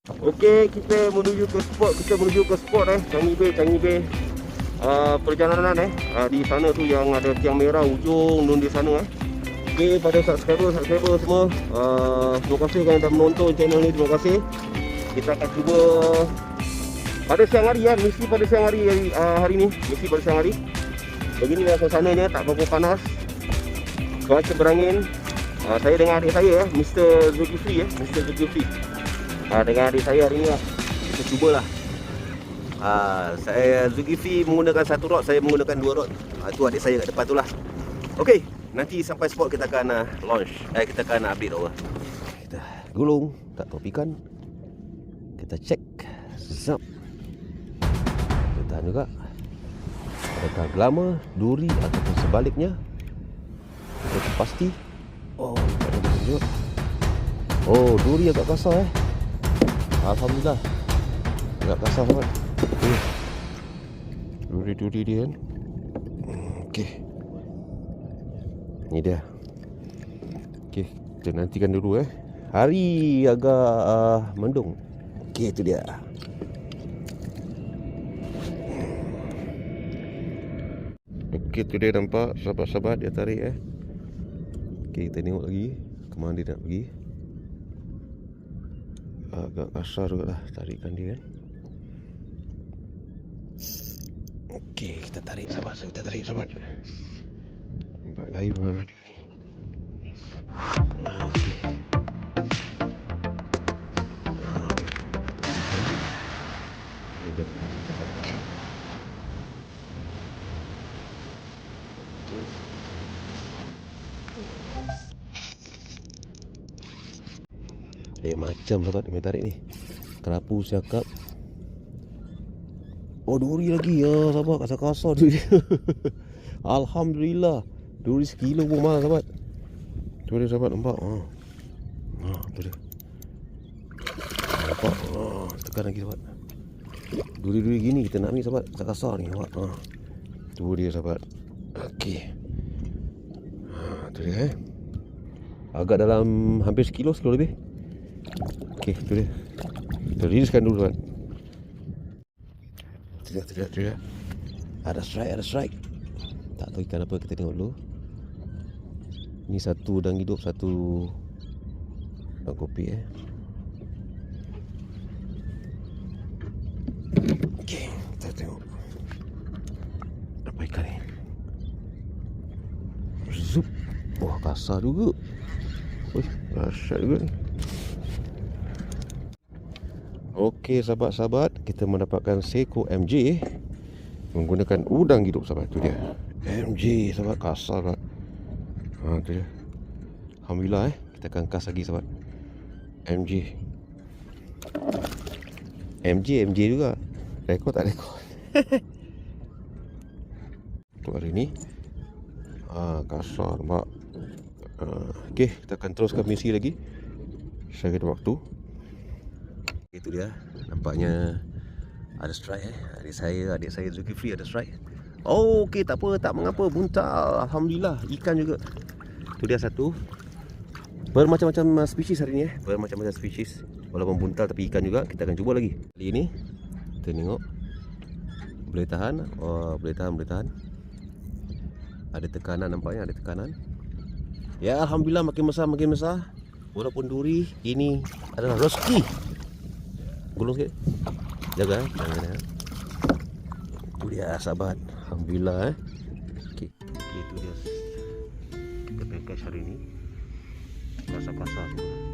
Okey, kita menuju ke spot Changi Bay. Perjalanan di sana tu yang ada tiang merah ujung nun di sana. Okey, pada subscriber semua, terima kasih kerana dah menonton channel ni. Terima kasih. Kita akan cuba pada siang hari mesti pada siang hari hari ni, mesti pada siang hari. Beginilah suasananya, tak berapa panas. Cuaca berangin. Saya dengan adik saya Mr. Zulkifli dengan adik saya hari ni lah. Kita cubalah. Saya Zulkifli menggunakan satu rod, saya menggunakan dua rod. Tu adik saya kat depan tu lah. Okey, nanti sampai spot kita akan launch. Kita akan update Allah. Kita gulung, tak tahu ikan. Kita cek. Zap. Kita tahan juga. Adakah gelama, duri ataupun sebaliknya. Kita pasti. Oh, tak ada tunjuk. Oh, duri agak kasar Alhamdulillah. Agak kasar sangat. Duri dia kan. Okey. Ni dia. Okey, kita nantikan dulu Hari agak mendung. Okey, itu dia. Okey, tu dia nampak sahabat-sahabat dia tarik Okey, kita tengok lagi ke mana dia nak pergi. Agak kasar juga lah tarikan dia Okey, kita tarik sahabat. Nampak gaya mana dia. Macam sahabat dia tarik ni. Kerapu cakap. Oh, duri lagi sahabat, kasar-kasar duri. Alhamdulillah. Duri sekilo pun mahal sahabat. Tu dia sahabat, nampak. Tu dia. Nampak. Tekan lagi sahabat. Duri-duri gini kita nak ambil sahabat, kasar-kasar ni nampak. Tu dia sahabat. Okey. Tu dia agak dalam hampir sekilo lebih. Okey, tu dia. Kita riliskan dulu kan. Tidak. Ada strike. Tak tahu ikan apa, kita tengok dulu. Ni satu udang hidup, satu udang kopi Okey, kita tengok. Apa ikan ni? Zup. Wah, kasar juga. Wih, dahsyat juga ni. Okey sahabat-sahabat, kita mendapatkan Seiko MJ menggunakan udang hidup sahabat. Tu dia MJ sahabat, kasar sahabat. Tu dia. Alhamdulillah kita akan kas lagi sahabat. MJ juga. Rekod tak rekod. Untuk hari ni kasar nampak. Okey, kita akan teruskan misi lagi. Saya ada waktu. Itu dia, nampaknya ada strike Adik saya Zulkifli ada strike. Oh, okey, tak apa, tak mengapa, buntal. Alhamdulillah, ikan juga. Tu dia satu. Bermacam-macam spesies hari ni bermacam-macam spesies. Walaupun buntal tapi ikan juga. Kita akan cuba lagi. Kali ini kita tengok boleh tahan. Oh, boleh tahan. Ada tekanan, nampaknya ada tekanan. Ya, alhamdulillah makin besar. Walaupun duri, ini adalah rezeki. Gulung sikit. Jaga jangan. Itu dia sahabat. Alhamdulillah Okey, itu dia. Kita package hari ni. Kasar-kasar semua.